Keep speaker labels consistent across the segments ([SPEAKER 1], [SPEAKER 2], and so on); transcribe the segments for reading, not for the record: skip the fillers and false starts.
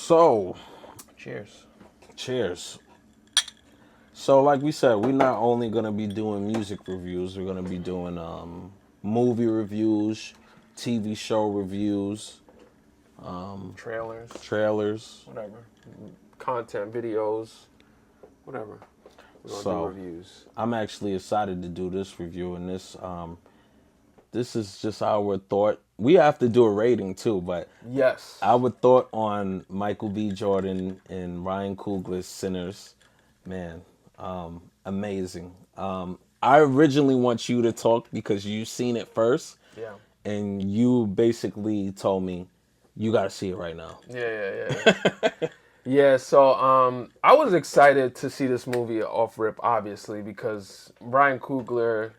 [SPEAKER 1] So,
[SPEAKER 2] Cheers.
[SPEAKER 1] cheers. So, like we said, we're not only gonna be doing music reviews. We're gonna be doing movie reviews, TV show reviews,
[SPEAKER 2] Trailers,
[SPEAKER 1] trailers.
[SPEAKER 2] whatever. Content, videos, whatever. We're gonna do
[SPEAKER 1] So,
[SPEAKER 2] reviews.
[SPEAKER 1] I'm actually excited to do this review, and this is just our thought. We have to do a rating too, but
[SPEAKER 2] Yes.
[SPEAKER 1] our thought on Michael B. Jordan and Ryan Coogler's Sinners, man, amazing. I originally want you to talk because you've seen it first,
[SPEAKER 2] Yeah.
[SPEAKER 1] and you basically told me you got to see it right now.
[SPEAKER 2] Yeah. Yeah, so I was excited to see this movie off rip, obviously, because Ryan Coogler,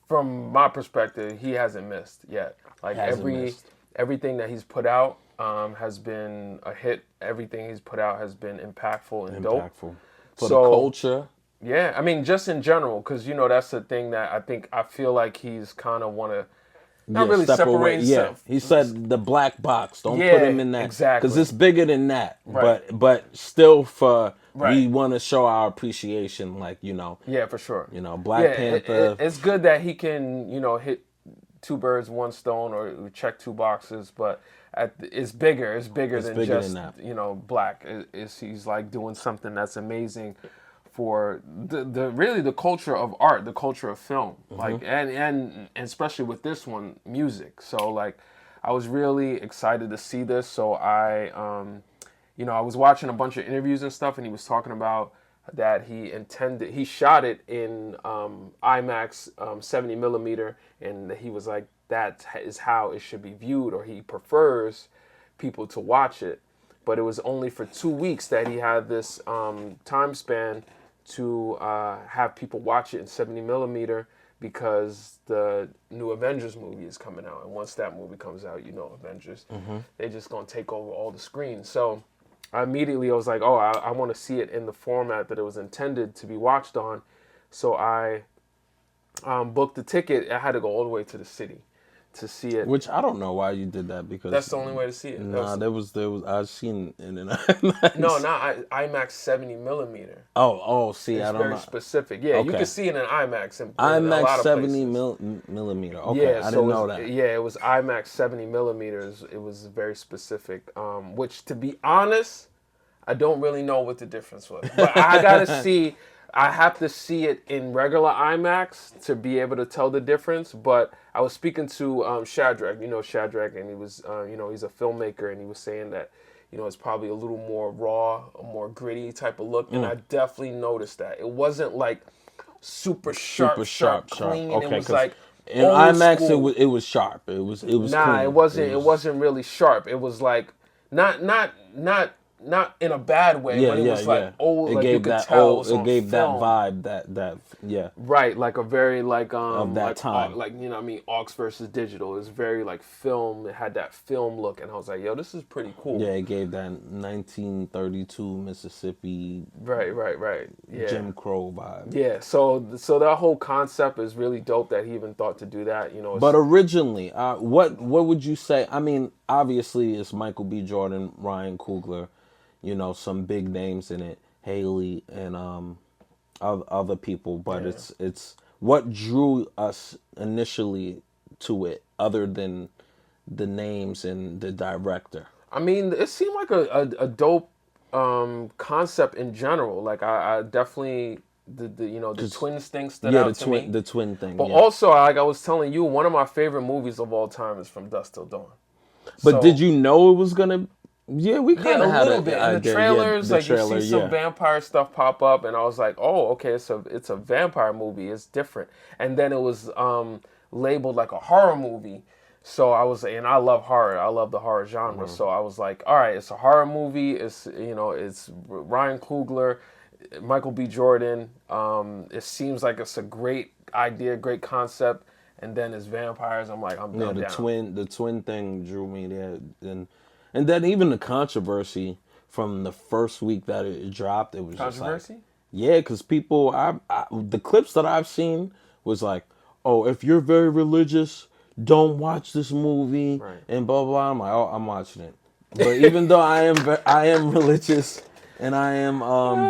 [SPEAKER 2] from my perspective, he hasn't missed yet. Like everything that he's put out has been a hit. Everything he's put out has been impactful and dope.
[SPEAKER 1] For the culture.
[SPEAKER 2] Yeah, I mean, just in general, because that's the thing that I feel like he's kind of want to not really separate.
[SPEAKER 1] Yeah, he said the black box. Don't put him in that
[SPEAKER 2] exactly,
[SPEAKER 1] because it's bigger than that.
[SPEAKER 2] Right.
[SPEAKER 1] But still,
[SPEAKER 2] Right.
[SPEAKER 1] we want to show our appreciation. Like
[SPEAKER 2] Yeah, for sure.
[SPEAKER 1] Black Panther.
[SPEAKER 2] It's good that he can hit two birds, one stone, or check two boxes. But it's bigger. It's bigger than just black. He's like doing something that's amazing for the really the culture of art, the culture of film, like and especially with this one, music. So like, I was really excited to see this. So I was watching a bunch of interviews and stuff, and he was talking about that he shot it in IMAX 70 millimeter, and he was like, that is how it should be viewed, or he prefers people to watch it. But it was only for 2 weeks that he had this time span to have people watch it in 70 millimeter because the new Avengers movie is coming out. And once that movie comes out, Avengers, they're just going to take over all the screens. So I was like, oh, I want to see it in the format that it was intended to be watched on. So I booked the ticket. I had to go all the way to the city to see it.
[SPEAKER 1] Which I don't know why you did that, because
[SPEAKER 2] that's the only way to see it.
[SPEAKER 1] There was I've seen it in
[SPEAKER 2] IMAX. No, not IMAX 70 millimeter.
[SPEAKER 1] See,
[SPEAKER 2] it's
[SPEAKER 1] I don't know.
[SPEAKER 2] very specific. Yeah, okay. You can see it in IMAX.
[SPEAKER 1] IMAX 70 millimeter. Okay, yeah, I didn't know that.
[SPEAKER 2] Yeah, it was IMAX 70 millimeters. It was very specific. Which, to be honest, I don't really know what the difference was. But I gotta see. I have to see it in regular IMAX to be able to tell the difference. But I was speaking to Shadrach, Shadrach, and he was, he's a filmmaker, and he was saying that, it's probably a little more raw, a more gritty type of look. And I definitely noticed that. It wasn't like super sharp, clean.
[SPEAKER 1] Okay,
[SPEAKER 2] it was like
[SPEAKER 1] in IMAX, it was sharp. It was
[SPEAKER 2] clean. It wasn't really sharp. It was like not in a bad way, but it was like old. It gave that old.
[SPEAKER 1] It gave that vibe. That
[SPEAKER 2] right, like a very
[SPEAKER 1] of that time.
[SPEAKER 2] Like aux versus digital. It was very like film. It had that film look, and I was like, yo, this is pretty cool.
[SPEAKER 1] Yeah, it gave that 1932 Mississippi.
[SPEAKER 2] Right. Yeah.
[SPEAKER 1] Jim Crow vibe.
[SPEAKER 2] Yeah. So that whole concept is really dope that he even thought to do that.
[SPEAKER 1] But originally, what would you say? I mean, obviously, it's Michael B. Jordan, Ryan Coogler. Some big names in it, Haley and other people, but it's what drew us initially to it, other than the names and the director.
[SPEAKER 2] I mean, it seemed like a dope concept in general. Like I definitely the twins thing stood out to me.
[SPEAKER 1] The twin thing.
[SPEAKER 2] But also, like I was telling you, one of my favorite movies of all time is From Dusk Till Dawn.
[SPEAKER 1] But did you know it was gonna? Yeah, we kind of had
[SPEAKER 2] a little bit. In the trailers, you see some vampire stuff pop up, and I was like, oh, okay, it's a vampire movie. It's different. And then it was labeled like a horror movie. So I was, and I love horror. I love the horror genre. So I was like, all right, it's a horror movie. It's it's Ryan Coogler, Michael B. Jordan. It seems like it's a great idea, great concept. And then it's vampires. I'm like, I'm down.
[SPEAKER 1] The twin thing drew me there, and then even the controversy from the first week that it dropped, it was
[SPEAKER 2] controversy.
[SPEAKER 1] Just like, because people, the clips that I've seen was like, oh, if you're very religious, don't watch this movie, and blah blah. I'm like, oh, I'm watching it. But even though I am religious and I am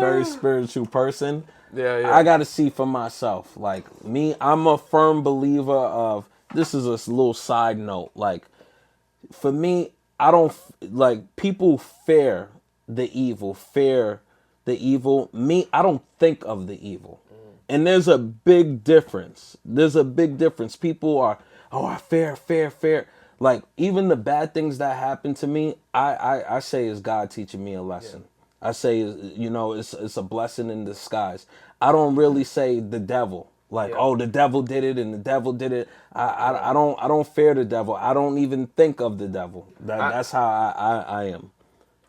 [SPEAKER 1] very spiritual person,
[SPEAKER 2] Yeah,
[SPEAKER 1] I
[SPEAKER 2] yeah.
[SPEAKER 1] got to see for myself. Like me, I'm a firm believer of, this is a little side note. Like for me, I don't like people fear the evil. Me, I don't think of the evil. And there's a big difference. There's a big difference. People are, oh, I fear. Like even the bad things that happen to me, I say is God teaching me a
[SPEAKER 2] Yeah.
[SPEAKER 1] lesson. I say, it's a blessing in disguise. I don't really say the devil. Like,
[SPEAKER 2] Yeah.
[SPEAKER 1] oh, the devil did it and the devil did it.
[SPEAKER 2] Right.
[SPEAKER 1] I don't fear the devil. I don't even think of the devil.
[SPEAKER 2] I
[SPEAKER 1] That's how I am.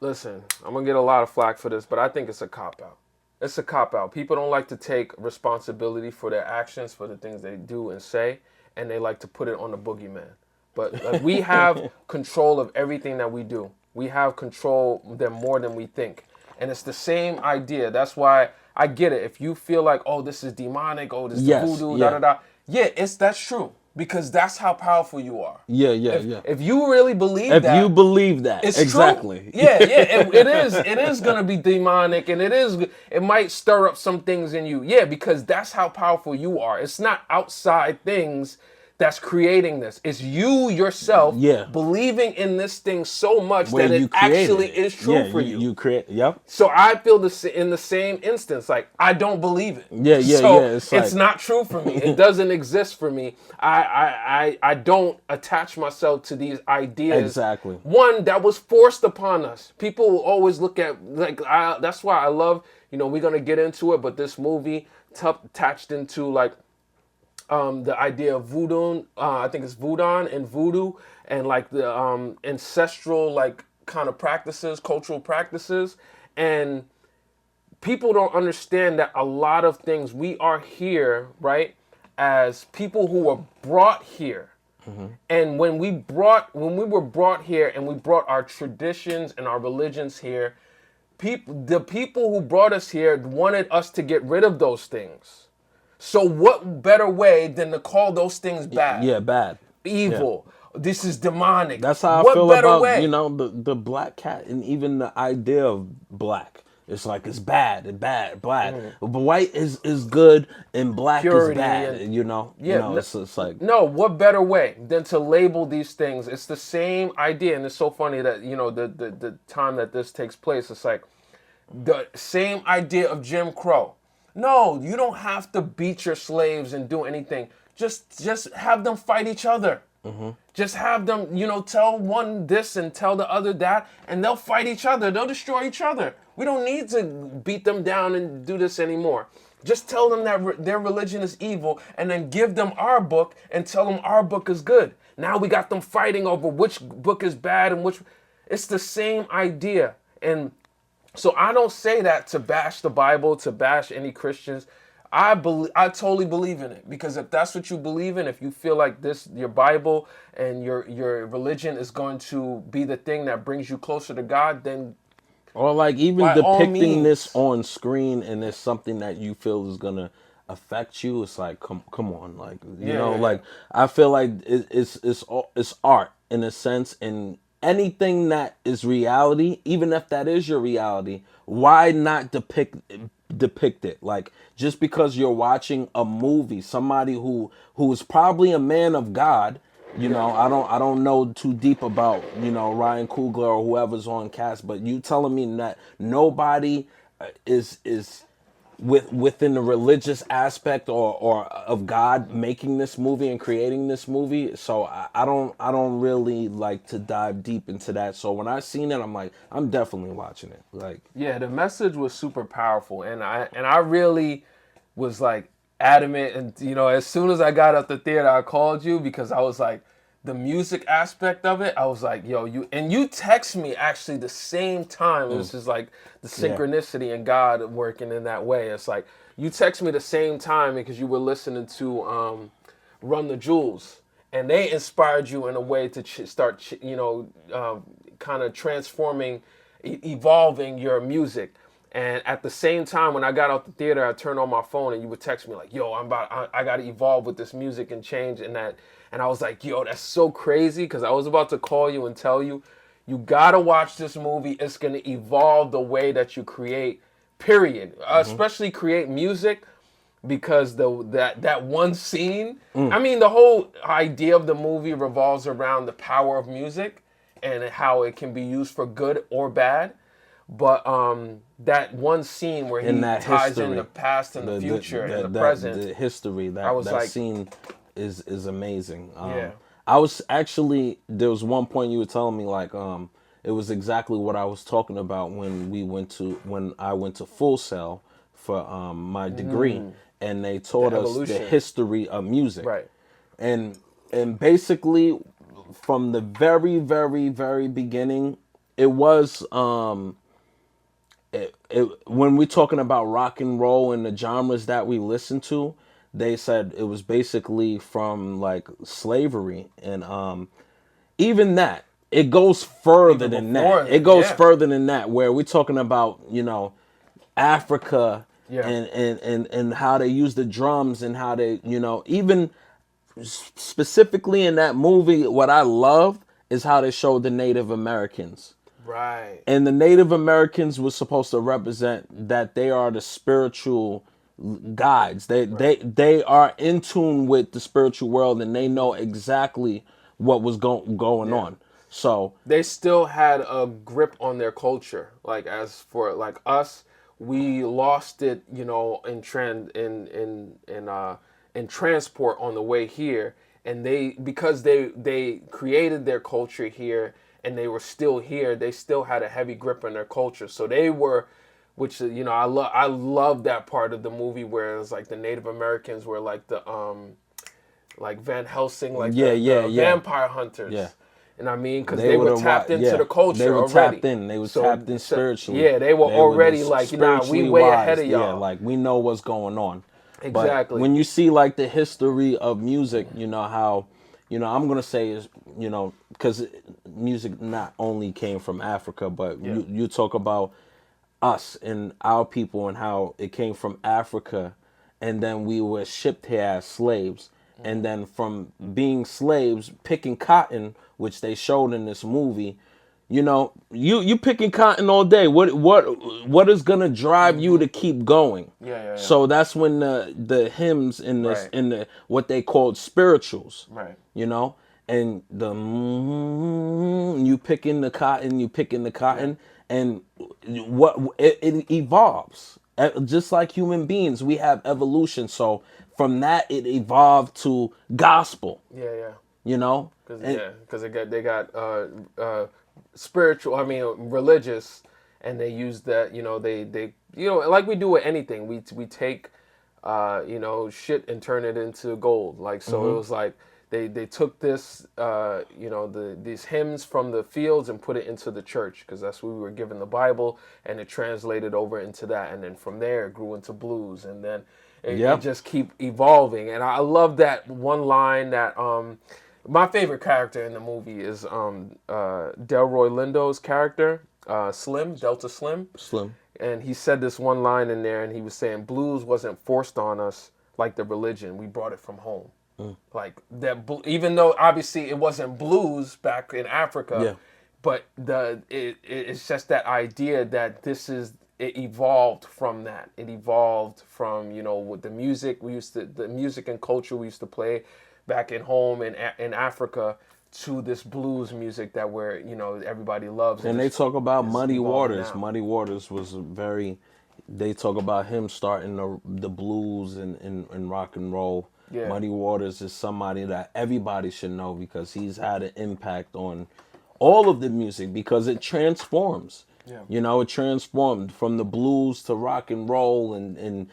[SPEAKER 2] listen. I'm gonna get a lot of flack for this, but I think it's a cop out. It's a cop out. People don't like to take responsibility for their actions, for the things they do and say, and they like to put it on the boogeyman. But like, we have control of everything that we do. We have control them more than we think. And it's the same idea. That's why I get it. If you feel like, oh, this is demonic, oh, this is the
[SPEAKER 1] Yes,
[SPEAKER 2] voodoo, da
[SPEAKER 1] yeah.
[SPEAKER 2] da da. Yeah, that's true. Because that's how powerful you are. If
[SPEAKER 1] Yeah.
[SPEAKER 2] if you really believe
[SPEAKER 1] If you
[SPEAKER 2] that,
[SPEAKER 1] believe that,
[SPEAKER 2] it's true.
[SPEAKER 1] exactly.
[SPEAKER 2] Yeah. It is gonna be demonic, and it might stir up some things in you. Yeah, because that's how powerful you are. It's not outside things that's creating this. It's you yourself
[SPEAKER 1] Yeah.
[SPEAKER 2] believing in this thing so much
[SPEAKER 1] Where
[SPEAKER 2] that
[SPEAKER 1] you
[SPEAKER 2] it
[SPEAKER 1] created
[SPEAKER 2] actually
[SPEAKER 1] it.
[SPEAKER 2] is true
[SPEAKER 1] Yeah,
[SPEAKER 2] for you.
[SPEAKER 1] you create, yep.
[SPEAKER 2] So I feel in the same instance, like I don't believe it.
[SPEAKER 1] Yeah.
[SPEAKER 2] So
[SPEAKER 1] It's
[SPEAKER 2] it's
[SPEAKER 1] like,
[SPEAKER 2] not true for me. It doesn't exist for me. I don't attach myself to these ideas.
[SPEAKER 1] exactly.
[SPEAKER 2] One that was forced upon us. People will always look at that's why I love. We're gonna get into it, but this movie attached into like the idea of voodoo. I think it's voodoo and voodoo, and like the ancestral like kind of practices, cultural practices, and people don't understand that a lot of things we are here, right, as people who were brought here. And when we were brought here and we brought our traditions and our religions here, the people who brought us here wanted us to get rid of those things. So what better way than to call those things bad,
[SPEAKER 1] Yeah, bad. Yeah.
[SPEAKER 2] evil? This is demonic.
[SPEAKER 1] That's how I
[SPEAKER 2] What
[SPEAKER 1] feel
[SPEAKER 2] better
[SPEAKER 1] about,
[SPEAKER 2] way?
[SPEAKER 1] the black cat and even the idea of black. It's like it's bad and bad, black. But white is good and black is
[SPEAKER 2] Purity
[SPEAKER 1] bad.
[SPEAKER 2] and
[SPEAKER 1] You know, it's like,
[SPEAKER 2] no, what better way than to label these things? It's the same idea, and it's so funny that the time that this takes place, it's like the same idea of Jim Crow. No, you don't have to beat your slaves and do anything. Just have them fight each other. Just have them, tell one this and tell the other that, and they'll fight each other. They'll destroy each other. We don't need to beat them down and do this anymore. Just tell them that their religion is evil, and then give them our book and tell them our book is good. Now we got them fighting over which book is bad and which. It's the same idea. And so I don't say that to bash the Bible, to bash any Christians. I totally believe in it, because if that's what you believe in, if you feel like your Bible and your religion is going to be the thing that brings you closer to God, then
[SPEAKER 1] or like even
[SPEAKER 2] by all
[SPEAKER 1] depicting this
[SPEAKER 2] means.
[SPEAKER 1] on screen and it's something that you feel is gonna affect you. It's like, come on, like
[SPEAKER 2] Yeah.
[SPEAKER 1] like I feel like it's art in a sense, and anything that is reality, even if that is your reality, why not depict it? Like, just because you're watching a movie, somebody who is probably a man of God. I don't know too deep about Ryan Coogler or whoever's on cast, but you telling me that nobody is within the religious aspect or of God making this movie and creating this movie. So I don't really like to dive deep into that. So when I seen it, I'm like, I'm definitely watching it. Like,
[SPEAKER 2] Yeah, the message was super powerful, and I really was like adamant, and as soon as I got out the theater, I called you, because I was like, the music aspect of it, I was like, yo, you text me actually the same time. It was just like the
[SPEAKER 1] yeah,
[SPEAKER 2] synchronicity and God working in that way. It's like you text me the same time because you were listening to Run the Jewels, and they inspired you in a way to start kind of transforming, evolving your music. And at the same time, when I got out the theater, I turned on my phone and you would text me like, yo, I got to evolve with this music and change and that. And I was like, yo, that's so crazy, because I was about to call you and tell you, You gotta watch this movie. It's gonna evolve the way that you create. Period. Especially create music, because that one scene. I mean, the whole idea of the movie revolves around the power of music and how it can be used for good or bad. But that one scene where he ties in the past and the future and the present,
[SPEAKER 1] the history,
[SPEAKER 2] that
[SPEAKER 1] scene is amazing.
[SPEAKER 2] Yeah.
[SPEAKER 1] I was actually, there was one point you were telling me, like, it was exactly what I was talking about when I went to Full Sail for my degree, and they taught us the history of music,
[SPEAKER 2] right?
[SPEAKER 1] And basically from the very, very, very beginning, it was when we're talking about rock and roll and the genres that we listen to, they said it was basically from like slavery, and even that, it goes further than that. It goes further than that, where we're talking about, Africa, and how they use the drums, and how they, even specifically in that movie, what I loved is how they showed the Native Americans.
[SPEAKER 2] Right.
[SPEAKER 1] And the Native Americans was supposed to represent that they are the spiritual guides. They are in tune with the spiritual world, and they know exactly what was going on. So
[SPEAKER 2] they still had a grip on their culture. Like, as for like us, we lost it, in transport on the way here, and because they created their culture here, and they were still here, they still had a heavy grip on their culture. So they were, which, I love that part of the movie where it was like the Native Americans were like the like Van Helsing, like the vampire hunters. Yeah. And I mean, because they were tapped into the culture
[SPEAKER 1] they were
[SPEAKER 2] already.
[SPEAKER 1] Tapped in. They were tapped in spiritually.
[SPEAKER 2] Yeah, they were already like, we way ahead of y'all.
[SPEAKER 1] Yeah, like we know what's going on.
[SPEAKER 2] Exactly.
[SPEAKER 1] But when you see like the history of music, how, I'm going to say is, because music not only came from Africa, but you talk about us and our people and how it came from Africa, and then we were shipped here as slaves. And then from being slaves, picking cotton, which they showed in this movie, you picking cotton all day. What is gonna drive you to keep going?
[SPEAKER 2] Yeah.
[SPEAKER 1] So that's when the hymns in this in the what they called spirituals,
[SPEAKER 2] right?
[SPEAKER 1] And the you picking the cotton, and what it evolves. Just like human beings, we have evolution. So from that, it evolved to gospel.
[SPEAKER 2] Yeah.
[SPEAKER 1] Because
[SPEAKER 2] they got spiritual. I mean, religious, and they use that. They like we do with anything. We take shit and turn it into gold. Like, so it was like they took this these hymns from the fields and put it into the church, because that's what we were given the Bible, and it translated over into that, and then from there it grew into blues, and then it just keep evolving. And I love that one line that my favorite character in the movie is Delroy Lindo's character, Slim, Delta Slim. And he said this one line in there, and he was saying blues wasn't forced on us like the religion. We brought it from home. Like that, even though obviously it wasn't blues back in Africa, but it's just that idea that it evolved from that. It evolved from, with the music the music and culture we used to play back at home in Africa, to this blues music that everybody loves.
[SPEAKER 1] And they talk about Muddy Waters. Now. Muddy Waters was they talk about him starting the blues and rock and roll. Yeah. Muddy Waters is somebody that everybody should know, because he's had an impact on all of the music, because it transforms. Yeah. It transformed from the blues to rock and roll, and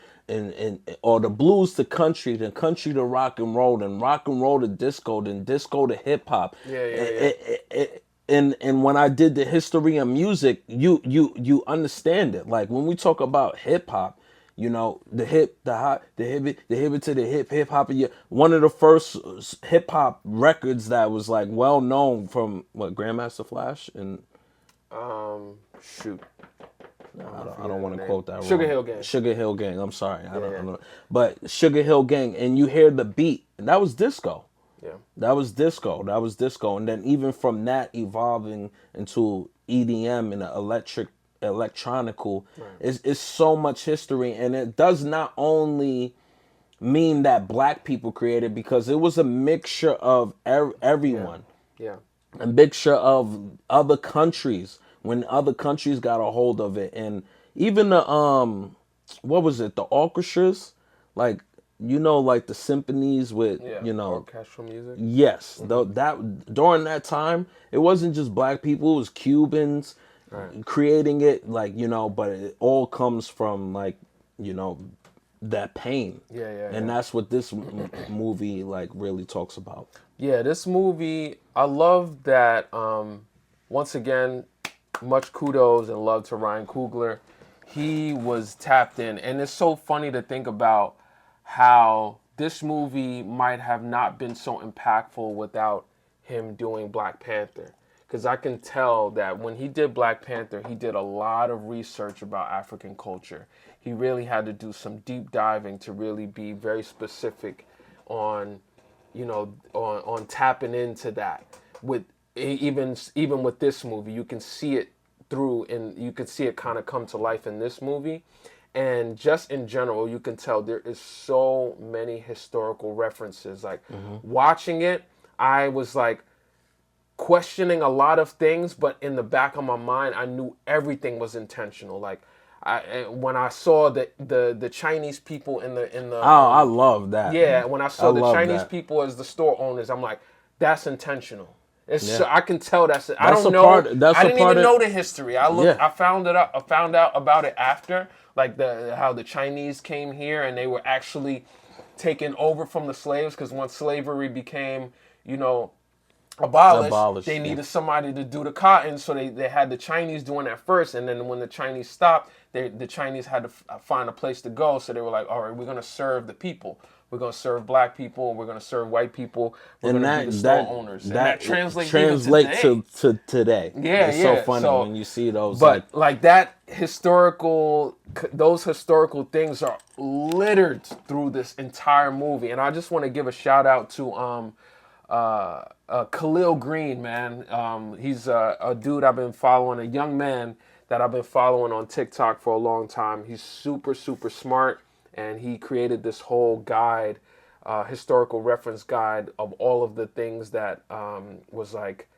[SPEAKER 1] or the blues to country to rock and roll, and rock and roll to disco, then disco to hip hop.
[SPEAKER 2] Yeah.
[SPEAKER 1] And when I did the history of music, you understand it. Like when we talk about hip hop, the hip, the hop, the hip to the hip hop. One of the first hip hop records that was like well known from Grandmaster Flash and
[SPEAKER 2] shoot.
[SPEAKER 1] I don't want to quote that wrong.
[SPEAKER 2] Sugar Hill Gang.
[SPEAKER 1] I'm sorry. I don't know. But Sugar Hill Gang, and you hear the beat, and that was disco.
[SPEAKER 2] Yeah.
[SPEAKER 1] That was disco. That was disco. And then even from that evolving into EDM and electronical,
[SPEAKER 2] Right.
[SPEAKER 1] it's so much history. And it does not only mean that black people created, because it was a mixture of
[SPEAKER 2] Yeah.
[SPEAKER 1] everyone,
[SPEAKER 2] Yeah.
[SPEAKER 1] a mixture of other countries when other countries got a hold of it. And even the what was it, the orchestras, like, like the symphonies with,
[SPEAKER 2] Yeah. Orchestral music.
[SPEAKER 1] yes,
[SPEAKER 2] Mm-hmm.
[SPEAKER 1] that during that time it wasn't just black people, it was Cubans
[SPEAKER 2] Right.
[SPEAKER 1] creating it, like, but it all comes from, like, you know that pain.
[SPEAKER 2] Yeah. Yeah.
[SPEAKER 1] And
[SPEAKER 2] Yeah.
[SPEAKER 1] that's what this movie, like, really talks about.
[SPEAKER 2] Yeah, this movie, I love that. Once again, much kudos and love to Ryan Coogler. He was tapped in, and it's so funny to think about how this movie might have not been so impactful without him doing Black Panther. Because I can tell that when he did Black Panther, he did a lot of research about African culture. He really had to do some deep diving to really be very specific on on tapping into that. With even with this movie, you can see it through, and you can see it kind of come to life in this movie. And just in general, you can tell there is so many historical references. Like, watching it, I was like questioning a lot of things, but in the back of my mind, I knew everything was intentional. Like, when I saw the Chinese people in the
[SPEAKER 1] Oh, I love that.
[SPEAKER 2] yeah, when I
[SPEAKER 1] I
[SPEAKER 2] saw the
[SPEAKER 1] love
[SPEAKER 2] Chinese
[SPEAKER 1] that.
[SPEAKER 2] people as the store owners, I'm like, that's intentional. It's
[SPEAKER 1] Yeah.
[SPEAKER 2] so, I can tell that's it. I
[SPEAKER 1] That's
[SPEAKER 2] don't
[SPEAKER 1] a
[SPEAKER 2] know.
[SPEAKER 1] part. That's
[SPEAKER 2] I
[SPEAKER 1] a
[SPEAKER 2] didn't
[SPEAKER 1] part
[SPEAKER 2] even
[SPEAKER 1] of.
[SPEAKER 2] know the history.
[SPEAKER 1] Yeah.
[SPEAKER 2] I found it out. I found out about it after, like how the Chinese came here and they were actually taken over from the slaves, because once slavery became, you know, abolished,
[SPEAKER 1] Abolished.
[SPEAKER 2] they
[SPEAKER 1] Yeah.
[SPEAKER 2] needed somebody to do the cotton, so they had the Chinese doing that first, and then when the Chinese stopped, the Chinese had to find a place to go, so they were like, all right, we're going to serve the people. We're going to serve black people, we're going to serve white people, we're going to be the store owners. And that translates even today.
[SPEAKER 1] to today.
[SPEAKER 2] Yeah,
[SPEAKER 1] It's so
[SPEAKER 2] yeah.
[SPEAKER 1] funny
[SPEAKER 2] So,
[SPEAKER 1] when you see those,
[SPEAKER 2] but like that those historical things are littered through this entire movie, and I just want to give a shout out to Khalil Green, man. He's a dude I've been following, a young man that I've been following on TikTok for a long time. He's super, super smart, and he created this whole guide, historical reference guide of all of the things that was like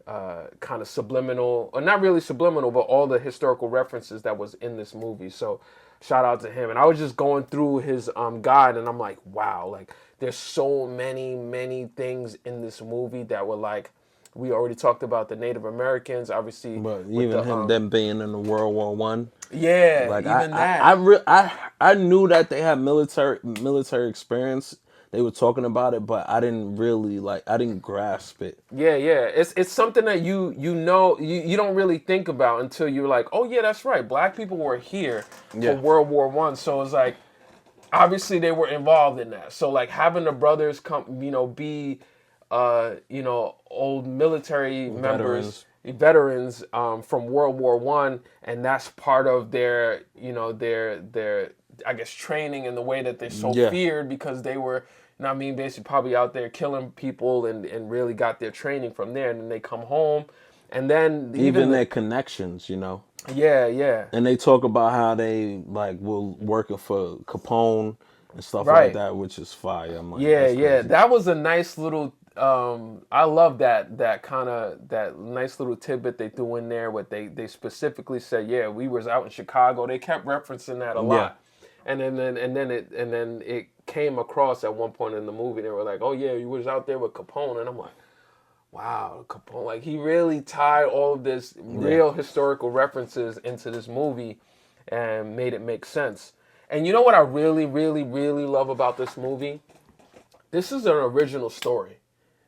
[SPEAKER 2] kind of subliminal, or not really subliminal, but all the historical references that was in this movie. So shout out to him. And I was just going through his guide, and I'm like, wow, like there's so many things in this movie that were like, we already talked about the Native Americans, obviously.
[SPEAKER 1] but
[SPEAKER 2] With
[SPEAKER 1] even
[SPEAKER 2] the
[SPEAKER 1] him, them being in the World War I.
[SPEAKER 2] yeah,
[SPEAKER 1] Like,
[SPEAKER 2] even that.
[SPEAKER 1] I knew that they had military experience. They were talking about it, but I didn't really, like, I didn't grasp it.
[SPEAKER 2] Yeah, yeah. It's something that you don't really think about until you're like, oh yeah, that's right. Black people were here for
[SPEAKER 1] Yeah.
[SPEAKER 2] World War One. So it's like, obviously they were involved in that. So like having the brothers come, be old military members, veterans from World War One, and that's part of their, their I guess training in the way that they're so
[SPEAKER 1] Yeah.
[SPEAKER 2] feared, because they were, basically probably out there killing people, and really got their training from there, and then they come home, and then
[SPEAKER 1] Even their connections.
[SPEAKER 2] yeah, yeah.
[SPEAKER 1] And they talk about how they, like, were working for Capone and stuff like
[SPEAKER 2] Right.
[SPEAKER 1] that, which is fire. I'm like,
[SPEAKER 2] Yeah,
[SPEAKER 1] that's
[SPEAKER 2] yeah,
[SPEAKER 1] crazy.
[SPEAKER 2] that was a nice little. I love that kind of that nice little tidbit they threw in there. What they specifically said, yeah, we was out in Chicago. They kept referencing that a lot, and then it came across at one point in the movie. They were like, oh yeah, you was out there with Capone, and I'm like, wow, Capone. Like, he really tied all of this real historical references into this movie and made it make sense. And you know what I really, really, really love about this movie? This is an original story.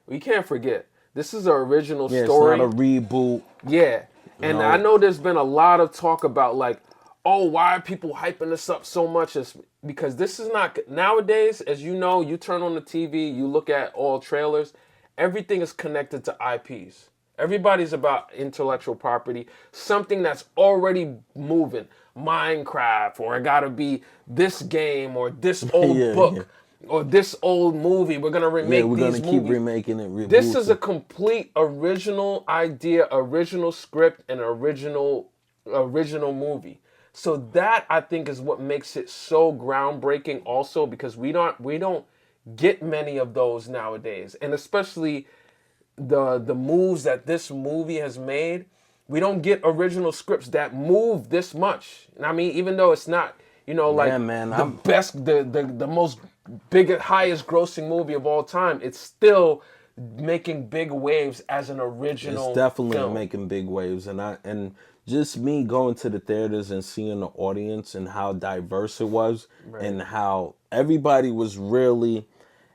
[SPEAKER 2] We can't forget. This is an original story.
[SPEAKER 1] It's not a reboot.
[SPEAKER 2] Yeah. And
[SPEAKER 1] No.
[SPEAKER 2] I know there's been a lot of talk about, like, oh, why are people hyping this up so much? It's because this is not, nowadays, as you know, you turn on the TV, you look at all trailers, everything is connected to IPs. Everybody's about intellectual property, something that's already moving. Minecraft, or it gotta be this game or this old book. or this old movie. We're gonna remake
[SPEAKER 1] we're
[SPEAKER 2] these
[SPEAKER 1] gonna keep
[SPEAKER 2] movies.
[SPEAKER 1] remaking it.
[SPEAKER 2] This is a
[SPEAKER 1] Rebooting.
[SPEAKER 2] complete original idea, original script, and original movie. So that I think is what makes it so groundbreaking. Also, because we don't get many of those nowadays, and especially the moves that this movie has made. We don't get original scripts that move this much. And I mean, even though it's not, like
[SPEAKER 1] Yeah, man.
[SPEAKER 2] the best, the most biggest, highest grossing movie of all time, it's still making big waves as an original.
[SPEAKER 1] It's definitely
[SPEAKER 2] film.
[SPEAKER 1] making big waves, and just me going to the theaters and seeing the audience and how diverse it was, and how everybody was really.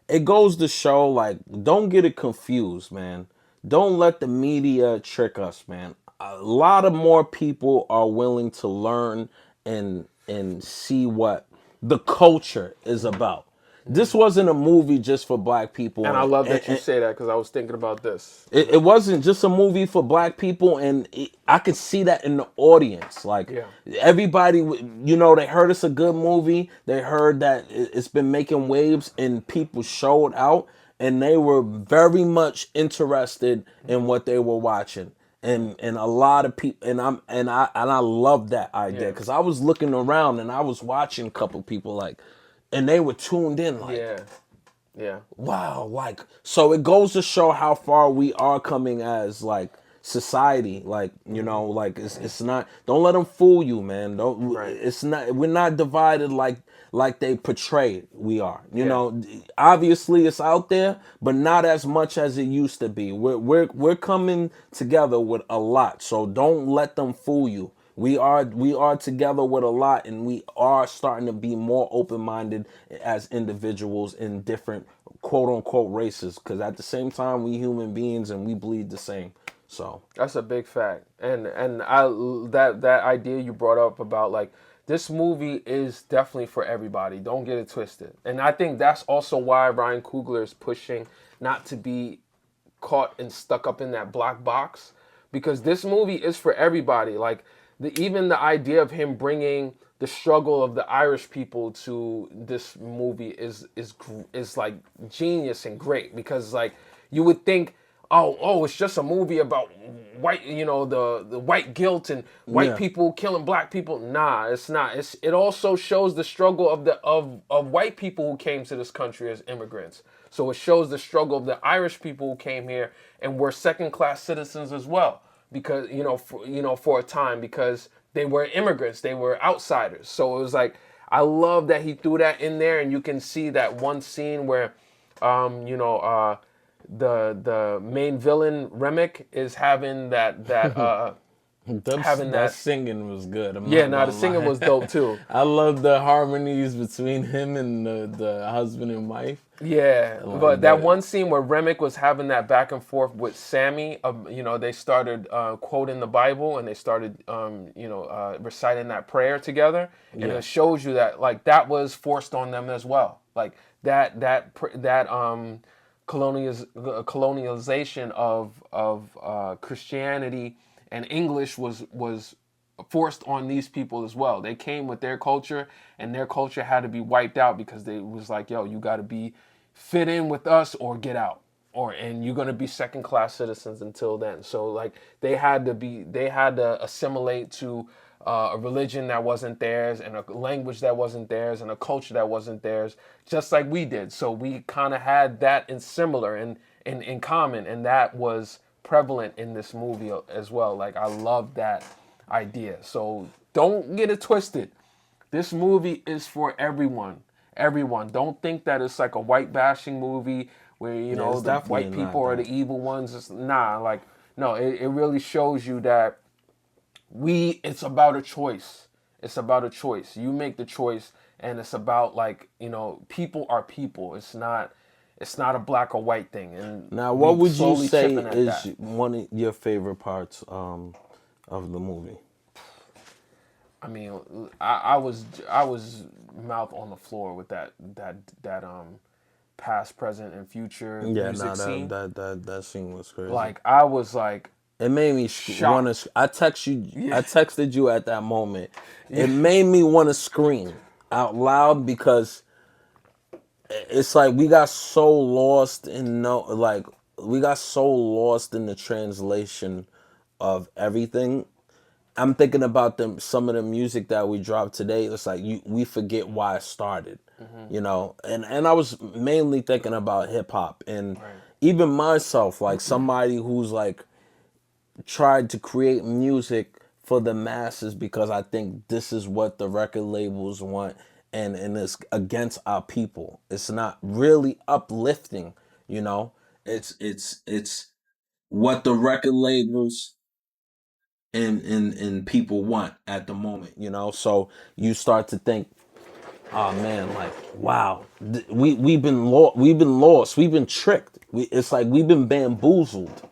[SPEAKER 1] It goes to show, like, don't get it confused, man. Don't let the media trick us, man. A lot of more people are willing to learn and see what the culture is about. This wasn't a movie just for black people.
[SPEAKER 2] And I love that you say that, because I was thinking about this.
[SPEAKER 1] It wasn't just a movie for black people, and I could see that in the audience. Like, everybody, they heard it's a good movie. They heard that it's been making waves, and people showed out, and they were very much interested in what they were watching. And a lot of people, and I love that idea, because I was looking around and I was watching a couple people, like, and they were tuned in, like,
[SPEAKER 2] yeah,
[SPEAKER 1] wow, like, so it goes to show how far we are coming as, like, society. Like, like, it's not, don't let them fool you, man. Don't, it's not, we're not divided like they portray we are. Obviously it's out there, but not as much as it used to be. We're coming together with a lot, so don't let them fool you. We are together with a lot, and we are starting to be more open-minded as individuals in different quote-unquote races, because at the same time, we human beings and we bleed the same. So
[SPEAKER 2] that's a big fact. And that idea you brought up about, like, this movie is definitely for everybody. Don't get it twisted. And I think that's also why Ryan Coogler is pushing not to be caught and stuck up in that black box, because this movie is for everybody. Like, even the idea of him bringing the struggle of the Irish people to this movie is like genius and great, because, like, you would think, oh, it's just a movie about white, the white guilt and white people killing black people. Nah, it's not. It also shows the struggle of white people who came to this country as immigrants. So it shows the struggle of the Irish people who came here and were second-class citizens as well, because for a time, because they were immigrants, they were outsiders. So it was like, I love that he threw that in there, and you can see that one scene where the main villain Remick is having that
[SPEAKER 1] that singing was good.
[SPEAKER 2] The singing was dope too.
[SPEAKER 1] I love the harmonies between him and the husband and wife.
[SPEAKER 2] Yeah, but that one scene where Remick was having that back and forth with Sammy, they started quoting the Bible, and they started reciting that prayer together, and it shows you that, like, that was forced on them as well. Like, that colonialization of Christianity and English was forced on these people as well. They came with their culture, and their culture had to be wiped out, because they was like, yo, you got to be fit in with us or get out, and you're going to be second class citizens until then. So, like, they had to assimilate to a religion that wasn't theirs, and a language that wasn't theirs, and a culture that wasn't theirs, just like we did. So we kind of had that in common, and that was prevalent in this movie as well. Like, I love that idea. So don't get it twisted. This movie is for everyone. Everyone. Don't think that it's like a white bashing movie where, the white people are the evil ones. No, it really shows you that it's about a choice. It's about a choice. You make the choice, and it's about, like, people are people. It's not a black or white thing. And
[SPEAKER 1] now, what would you say is one of your favorite parts of the movie?
[SPEAKER 2] I mean, I was mouth on the floor with that past, present, and future music scene.
[SPEAKER 1] That scene was crazy.
[SPEAKER 2] Like, I was like,
[SPEAKER 1] it made me want to. I texted you at that moment. It made me want to scream out loud, because it's like we got so lost in no like we got so lost in the translation of everything. I'm thinking about some of the music that we dropped today. It's like we forget why it started,
[SPEAKER 2] Mm-hmm.
[SPEAKER 1] And I was mainly thinking about hip hop and
[SPEAKER 2] Right.
[SPEAKER 1] even myself, like somebody who's like tried to create music for the masses because I think this is what the record labels want, and it's against our people. It's not really uplifting, you know. It's what the record labels and people want at the moment, So you start to think, oh man, like wow, we've been lost, we've been tricked. It's like we've been bamboozled,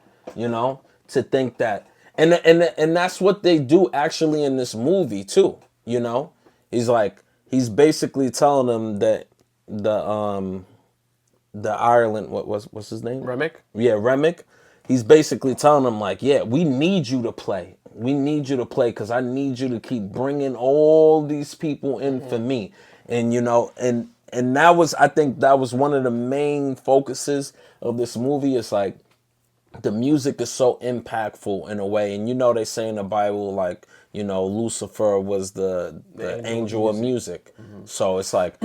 [SPEAKER 1] to think that, and that's what they do actually in this movie too. He's like he's basically telling them that the the Ireland, what's his name?
[SPEAKER 2] Remick?
[SPEAKER 1] Yeah, Remick. He's basically telling them like, yeah, we need you to play. We need you to play because I need you to keep bringing all these people in for
[SPEAKER 2] Mm-hmm.
[SPEAKER 1] me. And and that was, I think that was one of the main focuses of this movie. It's like the music is so impactful in a way, and they say in the Bible, like, Lucifer was
[SPEAKER 2] The
[SPEAKER 1] the
[SPEAKER 2] Angel of
[SPEAKER 1] angel of
[SPEAKER 2] Music.
[SPEAKER 1] music.
[SPEAKER 2] Mm-hmm.
[SPEAKER 1] So it's like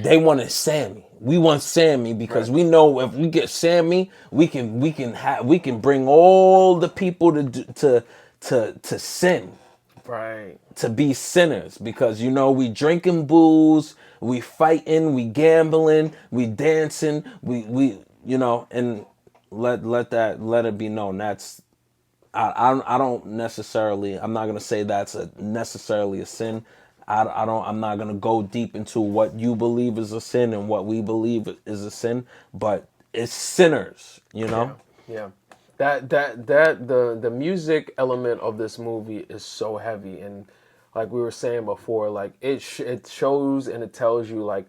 [SPEAKER 1] they wanted Sammy. We want Sammy because
[SPEAKER 2] Right.
[SPEAKER 1] we know if we get Sammy, we can bring all the people to sin,
[SPEAKER 2] Right.
[SPEAKER 1] to be sinners, because we drinking booze, we fighting, we gambling, we dancing, we and let it be known that's I don't necessarily, I'm not gonna say that's necessarily a sin. I'm not gonna go deep into what you believe is a sin and what we believe is a sin, but it's sinners,
[SPEAKER 2] Yeah. Yeah. The music element of this movie is so heavy, and like we were saying before, like it shows and it tells you like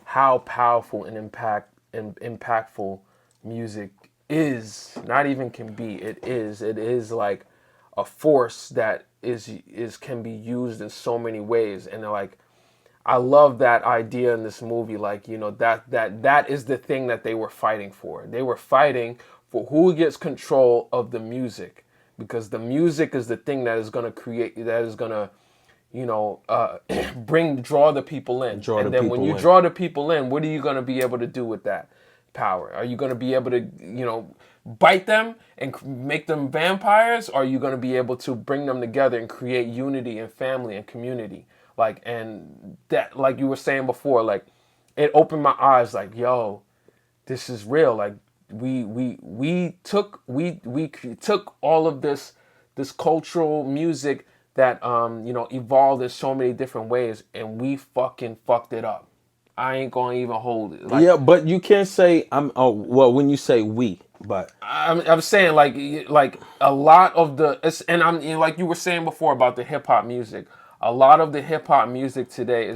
[SPEAKER 2] how powerful and impactful music is. Not even can be. It is like a force that is can be used in so many ways, and like I love that idea in this movie. Like, that is the thing that they were fighting for. They were fighting for who gets control of the music, because the music is the thing that is going to create, that is going to, draw the people in.
[SPEAKER 1] Draw the
[SPEAKER 2] And then when you
[SPEAKER 1] people in.
[SPEAKER 2] draw the people in, what are you going to be able to do with that power? Are you going to be able to, bite them and make them vampires? Or are you going to be able to bring them together and create unity and family and community? Like, and that, like you were saying before, like it opened my eyes, like, yo, this is real. Like we took all of this cultural music that evolved in so many different ways, and we fucking fucked it up. I ain't gonna even hold it. Like,
[SPEAKER 1] Yeah, but you can't say I'm. Oh, well, when you say we, but
[SPEAKER 2] I'm saying, like a lot of and I'm, like you were saying before about the hip hop music. A lot of the hip hop music today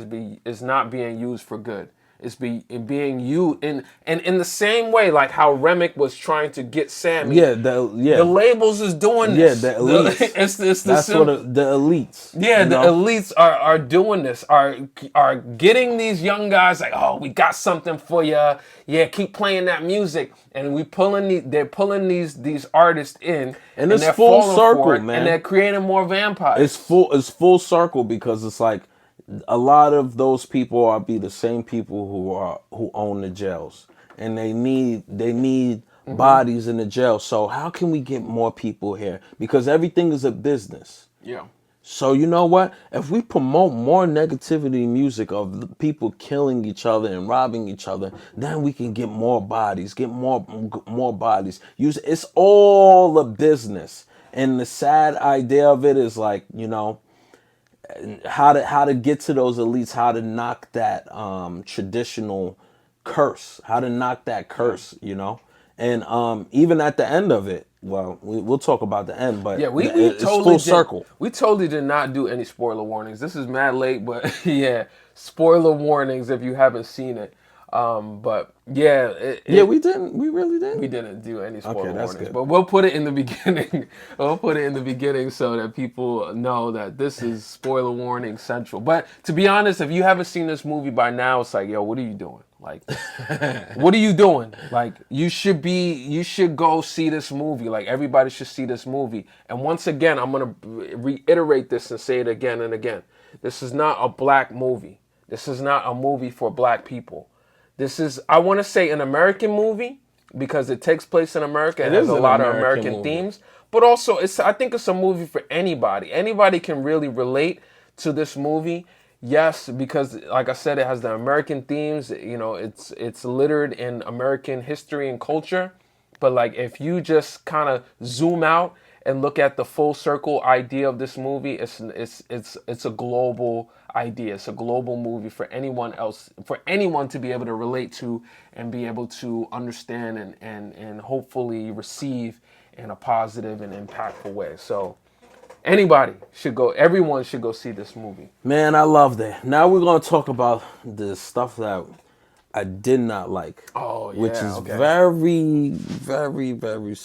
[SPEAKER 2] is not being used for good. It's being used in the same way like how Remick was trying to get Sammy.
[SPEAKER 1] yeah,
[SPEAKER 2] The labels is doing
[SPEAKER 1] the
[SPEAKER 2] this.
[SPEAKER 1] elites.
[SPEAKER 2] It's the
[SPEAKER 1] That's what
[SPEAKER 2] sim.
[SPEAKER 1] the elites.
[SPEAKER 2] Yeah, the elites are doing this, are getting these young guys like, oh, we got something for you. Yeah, keep playing that music, and they're pulling these artists in,
[SPEAKER 1] And
[SPEAKER 2] and
[SPEAKER 1] it's
[SPEAKER 2] they're
[SPEAKER 1] full
[SPEAKER 2] falling for
[SPEAKER 1] circle,
[SPEAKER 2] it, and they're
[SPEAKER 1] man.
[SPEAKER 2] creating more vampires.
[SPEAKER 1] It's full circle because it's like a lot of those people are be the same people who own the jails, and they need bodies in the jail. So how can we get more people here? Because everything is a business.
[SPEAKER 2] Yeah,
[SPEAKER 1] So you know what? If we promote more negativity music of people killing each other and robbing each other, then we can get more bodies, get more bodies. It's all a business. And the sad idea of it is like, how to get to those elites, how to knock that traditional curse, how to knock that
[SPEAKER 2] yeah.
[SPEAKER 1] curse. And even at the end of it, well, we'll talk about the end, but
[SPEAKER 2] Yeah, we
[SPEAKER 1] it's
[SPEAKER 2] totally
[SPEAKER 1] full
[SPEAKER 2] did.
[SPEAKER 1] circle.
[SPEAKER 2] We totally did not do any spoiler warnings. This is mad late, but yeah, spoiler warnings if you haven't seen it. But yeah,
[SPEAKER 1] Yeah, we didn't. We really
[SPEAKER 2] we
[SPEAKER 1] didn't.
[SPEAKER 2] didn't do any
[SPEAKER 1] Okay,
[SPEAKER 2] spoiler
[SPEAKER 1] that's
[SPEAKER 2] warnings,
[SPEAKER 1] good.
[SPEAKER 2] but we'll put it in the beginning. We'll put it in the beginning so that people know that this is spoiler warning central. But to be honest, if you haven't seen this movie by now, it's like, yo, what are you doing? Like, what are you doing? Like, you should go see this movie. Like, everybody should see this movie. And once again, I'm going to reiterate this and say it again and again. This is not a black movie. This is not a movie for black people. This is, I want to say, an American movie because it takes place in America and has a lot of American themes. But also, I think it's a movie for anybody. Anybody can really relate to this movie. Yes, because like I said, it has the American themes. You know, it's littered in American history and culture. But like, if you just kind of zoom out and look at the full circle idea of this movie, it's a global idea. It's a global movie for anyone else, for anyone to be able to relate to and be able to understand and hopefully receive in a positive and impactful way. So everyone should go see this movie.
[SPEAKER 1] Man, I love that. Now we're going to talk about the stuff that I did not like.
[SPEAKER 2] Oh, yeah.
[SPEAKER 1] Which is very, very, very...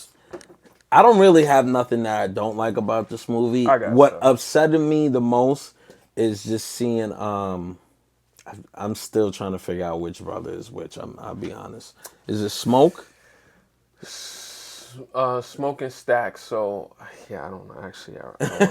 [SPEAKER 1] I don't really have nothing that I don't like about this movie. What upsetted me the most is just seeing... I'm still trying to figure out which brother is which. I'll be honest. Is it Smoke?
[SPEAKER 2] Smoke and Stack. So yeah, I don't know. Actually,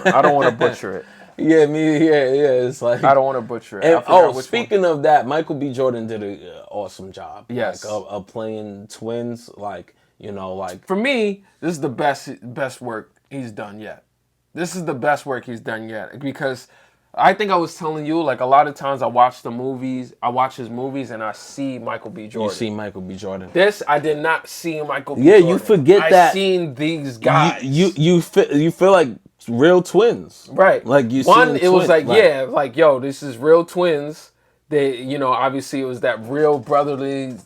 [SPEAKER 2] I don't want to butcher it.
[SPEAKER 1] Yeah, it's like
[SPEAKER 2] I don't want to butcher it.
[SPEAKER 1] And, speaking of that, Michael B. Jordan did an awesome job.
[SPEAKER 2] Yes,
[SPEAKER 1] like, of playing twins. Like, you know, like
[SPEAKER 2] for me, this is the best work he's done yet. This is the best work he's done yet because I think I was telling you, like, a lot of times I watch his movies and I see Michael B. Jordan.
[SPEAKER 1] You see Michael B. Jordan.
[SPEAKER 2] This, I did not see Michael B.
[SPEAKER 1] Yeah,
[SPEAKER 2] Jordan.
[SPEAKER 1] you forget that.
[SPEAKER 2] I seen these guys.
[SPEAKER 1] You feel like real twins.
[SPEAKER 2] Right.
[SPEAKER 1] Like you
[SPEAKER 2] it was like, yeah, like, yo, this is real twins. They, you know, obviously it was that real brotherly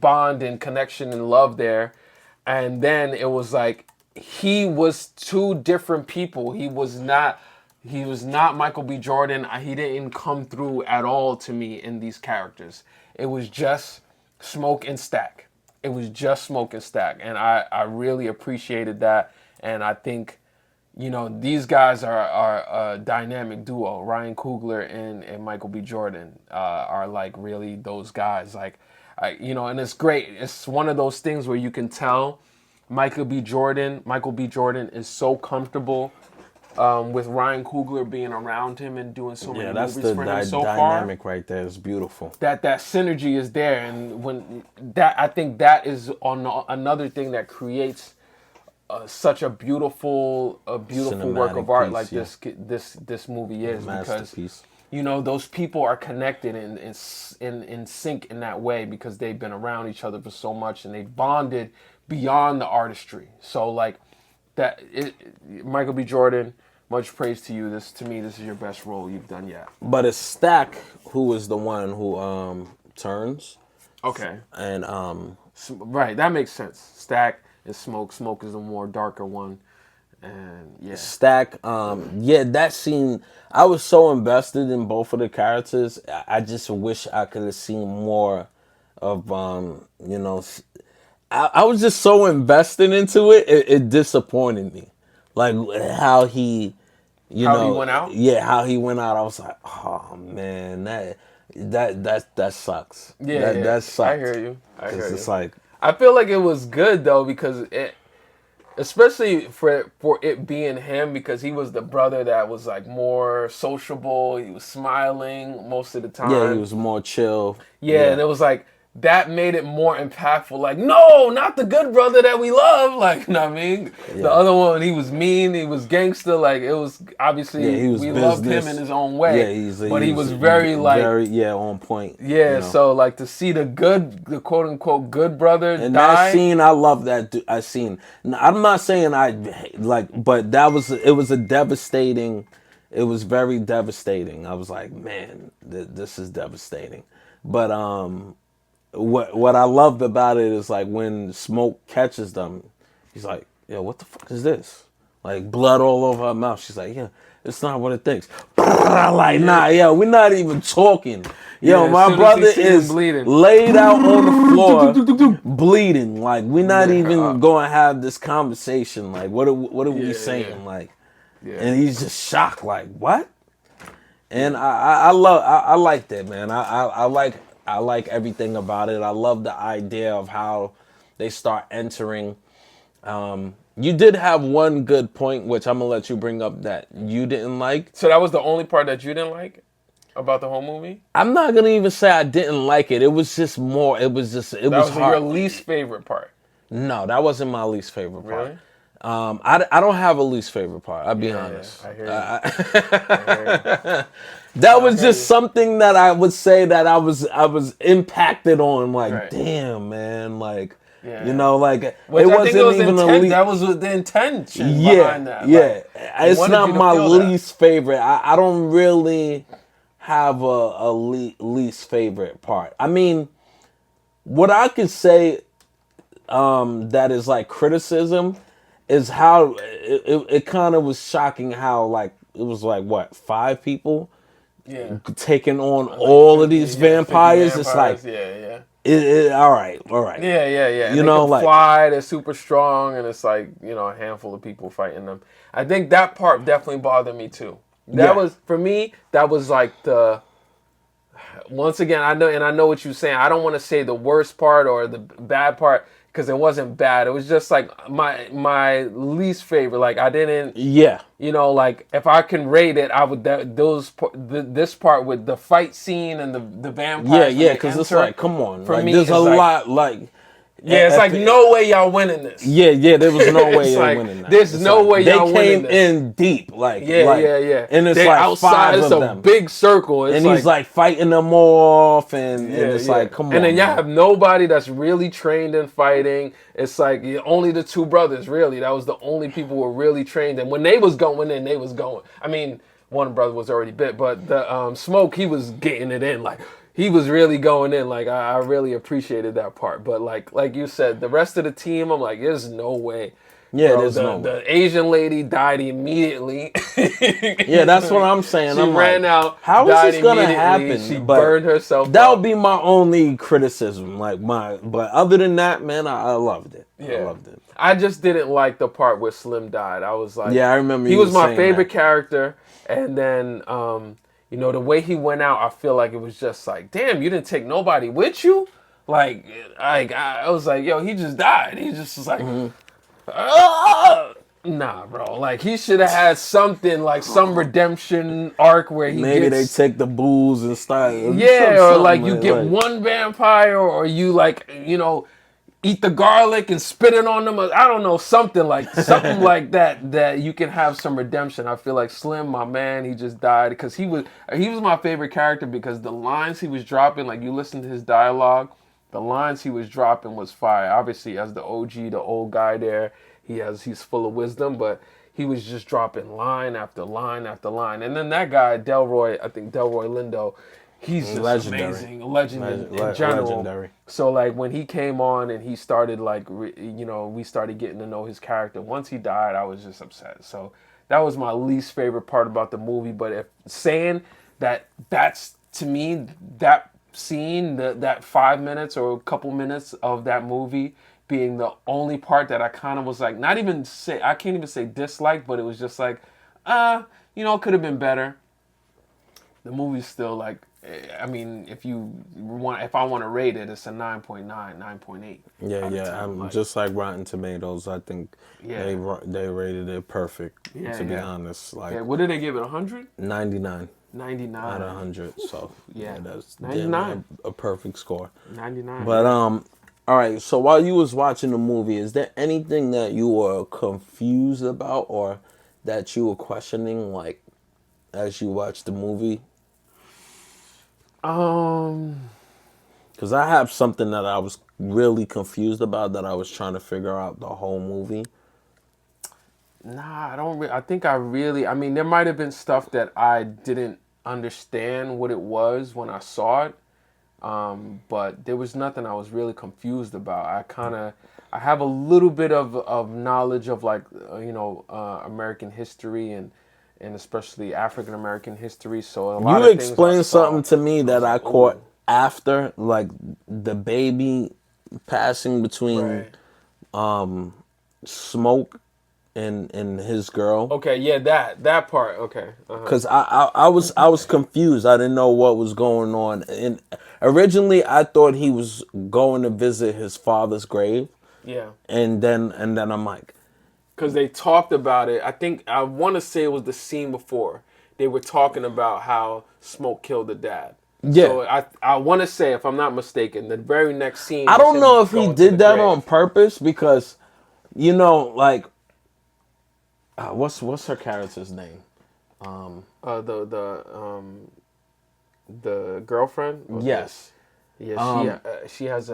[SPEAKER 2] bond and connection and love there. And then it was like, he was two different people. He was not Michael B. Jordan. He didn't come through at all to me in these characters. It was just Smoke and Stack. It was just Smoke and Stack. And I really appreciated that. And I think, you know, these guys are a dynamic duo. Ryan Coogler and Michael B. Jordan are like really those guys. Like, you know, and it's great. It's one of those things where you can tell Michael B. Jordan is so comfortable with Ryan Coogler being around him and doing so many movies for him so far.
[SPEAKER 1] Dynamic right there is beautiful.
[SPEAKER 2] That synergy is there, and I think that is on another thing that creates such a beautiful cinematic work of art piece, like this movie is, because you know those people are connected and in sync in that way because they've been around each other for so much and they've bonded beyond the artistry. So like that, Michael B. Jordan. Much praise to you. To me, this is your best role you've done yet.
[SPEAKER 1] But it's Stack who is the one who turns.
[SPEAKER 2] Okay.
[SPEAKER 1] And
[SPEAKER 2] right, that makes sense. Stack and Smoke. Smoke is the more darker one. And yeah.
[SPEAKER 1] Stack, that scene, I was so invested in both of the characters. I just wish I could have seen more of you know, I was just so invested into it, it disappointed me. Like how he, he went out. Yeah, how he went out. I was like, oh man, that sucks.
[SPEAKER 2] Yeah,
[SPEAKER 1] that sucks.
[SPEAKER 2] I hear you.
[SPEAKER 1] It's like,
[SPEAKER 2] I feel like it was good though because especially for it being him, because he was the brother that was like more sociable. He was smiling most of the time.
[SPEAKER 1] Yeah, he was more chill.
[SPEAKER 2] Yeah, and it was like, that made it more impactful. Like, no, not the good brother that we love. Like, you know what I mean? Yeah. The other one, he was mean, he was gangster. Like, it was obviously, we loved him in his own way. Yeah, but he was very
[SPEAKER 1] on point.
[SPEAKER 2] Yeah, you know? So like to see the quote unquote good brother
[SPEAKER 1] and
[SPEAKER 2] die.
[SPEAKER 1] That scene, I love that. I seen. I'm not saying but it was a devastating. It was very devastating. I was like, man, this is devastating. But What I loved about it is like when Smoke catches them, he's like, yo, what the fuck is this? Like blood all over her mouth. She's like, yeah, it's not what it thinks. Like, nah, yo, we're not even talking. Yo, my brother is laid out on the floor bleeding. Like, we're not even going to have this conversation. Like, what are we saying? Yeah. Like, and he's just shocked. Like, what? And I like that, man. I like I like everything about it. I love the idea of how they start entering. You did have one good point, which I'm gonna let you bring up that you didn't like.
[SPEAKER 2] So that was the only part that you didn't like about the whole movie?
[SPEAKER 1] I'm not gonna even say I didn't like it. It was just more. It was
[SPEAKER 2] That was
[SPEAKER 1] hard.
[SPEAKER 2] your least favorite part.
[SPEAKER 1] No, that wasn't my least favorite part.
[SPEAKER 2] Really?
[SPEAKER 1] I don't have a least favorite part. I'll be honest.
[SPEAKER 2] Yeah, I hear you. I hear you.
[SPEAKER 1] That was just something that I would say that I was impacted on. Like,
[SPEAKER 2] Right.
[SPEAKER 1] damn, man. Like,
[SPEAKER 2] Yeah.
[SPEAKER 1] you know, like
[SPEAKER 2] Which
[SPEAKER 1] it
[SPEAKER 2] I
[SPEAKER 1] wasn't
[SPEAKER 2] think it was
[SPEAKER 1] even
[SPEAKER 2] intent,
[SPEAKER 1] a least.
[SPEAKER 2] that was the intention
[SPEAKER 1] Yeah,
[SPEAKER 2] behind that.
[SPEAKER 1] yeah.
[SPEAKER 2] Like,
[SPEAKER 1] It's
[SPEAKER 2] wanted
[SPEAKER 1] not
[SPEAKER 2] you to
[SPEAKER 1] my
[SPEAKER 2] feel that.
[SPEAKER 1] least favorite. I don't really have a least favorite part. I mean, what I could say that is like criticism is how it kind of was shocking how like it was like what 5 people taking on all of these vampires. It's like all right.
[SPEAKER 2] Yeah.
[SPEAKER 1] You
[SPEAKER 2] They
[SPEAKER 1] know,
[SPEAKER 2] can
[SPEAKER 1] like
[SPEAKER 2] fly. They're super strong, and it's like a handful of people fighting them. I think that part definitely bothered me too. That was for me. That was like the. Once again, I know what you're saying. I don't want to say the worst part or the bad part because it wasn't bad. It was just like my least favorite. Like I didn't.
[SPEAKER 1] Yeah.
[SPEAKER 2] Like if I can rate it, I would this part with the fight scene and the vampires.
[SPEAKER 1] Yeah. Because it's like, come on.
[SPEAKER 2] For
[SPEAKER 1] like,
[SPEAKER 2] me,
[SPEAKER 1] there's a lot. Like,
[SPEAKER 2] it's like no way y'all winning this.
[SPEAKER 1] Yeah. There was no way they winning that.
[SPEAKER 2] There's no way y'all winning this.
[SPEAKER 1] They came in deep. Like,
[SPEAKER 2] yeah.
[SPEAKER 1] And it's
[SPEAKER 2] they
[SPEAKER 1] like
[SPEAKER 2] outside.
[SPEAKER 1] 5
[SPEAKER 2] It's
[SPEAKER 1] of
[SPEAKER 2] a
[SPEAKER 1] them.
[SPEAKER 2] big circle. It's
[SPEAKER 1] And he's like fighting them off, and it's like, come on.
[SPEAKER 2] And then y'all have nobody that's really trained in fighting. It's like only the 2 brothers, really. That was the only people who were really trained. And when they was going in, they was going. I mean, one brother was already bit, but the Smoke, he was getting it in. Like, he was really going in. Like, I really appreciated that part. But like you said, the rest of the team, I'm like, there's no way.
[SPEAKER 1] Yeah,
[SPEAKER 2] Bro,
[SPEAKER 1] there's no way.
[SPEAKER 2] The Asian lady died immediately.
[SPEAKER 1] Yeah, that's what I'm saying.
[SPEAKER 2] She
[SPEAKER 1] I'm
[SPEAKER 2] ran
[SPEAKER 1] like,
[SPEAKER 2] out.
[SPEAKER 1] how is this gonna happen?
[SPEAKER 2] She burned herself.
[SPEAKER 1] That would be my only criticism. But other than that, man, I loved it.
[SPEAKER 2] Yeah.
[SPEAKER 1] I loved it.
[SPEAKER 2] I just didn't like the part where Slim died. I was like,
[SPEAKER 1] yeah, I remember.
[SPEAKER 2] He was my favorite
[SPEAKER 1] that.
[SPEAKER 2] character, and then the way he went out, I feel like it was just like, damn, you didn't take nobody with you. Like I was like, yo, he just died. He just was like. Nah, bro. Like he should have had something like some redemption arc where he
[SPEAKER 1] maybe they take the booze and start.
[SPEAKER 2] Yeah, or like you get one vampire, or you eat the garlic and spit it on them. I don't know, something like that you can have some redemption. I feel like Slim, my man, he just died because he was my favorite character because the lines he was dropping, like you listen to his dialogue. The lines he was dropping was fire. Obviously, as the OG, the old guy there, he's full of wisdom, but he was just dropping line after line after line. And then that guy, Delroy Lindo, he's just
[SPEAKER 1] legendary.
[SPEAKER 2] Amazing, legend in general.
[SPEAKER 1] Legendary.
[SPEAKER 2] So like when he came on and he started we started getting to know his character. Once he died, I was just upset. So that was my least favorite part about the movie. But if saying that's to me that scene, that 5 minutes or a couple minutes of that movie being the only part that I kind of was like, I can't even say dislike, but it was just like, it could have been better. The movie's still like, I mean, if I want to rate it, it's a 9.9, 9.8.
[SPEAKER 1] Yeah. I'm just like Rotten Tomatoes. I think they rated it perfect. To be honest, like,
[SPEAKER 2] what did they give it? 100?
[SPEAKER 1] 99.
[SPEAKER 2] 99
[SPEAKER 1] out of 100. So that's
[SPEAKER 2] 99.
[SPEAKER 1] A perfect score.
[SPEAKER 2] 99.
[SPEAKER 1] But all right. So while you was watching the movie, is there anything that you were confused about or that you were questioning, like as you watched the movie? Because I have something that I was really confused about that I was trying to figure out the whole movie.
[SPEAKER 2] Nah, I don't. I think I mean, there might have been stuff that I didn't understand what it was when I saw it, but there was nothing I was really confused about. I have a little bit of knowledge of like American history and especially African American history. So a lot
[SPEAKER 1] you
[SPEAKER 2] of things
[SPEAKER 1] explained something to me that I caught after, like the baby passing between Smoke and his girl.
[SPEAKER 2] Okay, yeah, that part. Okay,
[SPEAKER 1] because I was confused. I didn't know what was going on, and Originally, I thought he was going to visit his father's grave.
[SPEAKER 2] Yeah.
[SPEAKER 1] And then I'm like,
[SPEAKER 2] because they talked about it. I want to say it was the scene before. They were talking about how Smoke killed the dad.
[SPEAKER 1] yeah.
[SPEAKER 2] So I want to say, if I'm not mistaken, the very next scene.
[SPEAKER 1] I don't know if he did that on purpose because, like, what's her character's name?
[SPEAKER 2] The girlfriend.
[SPEAKER 1] Yes.
[SPEAKER 2] Yeah. She has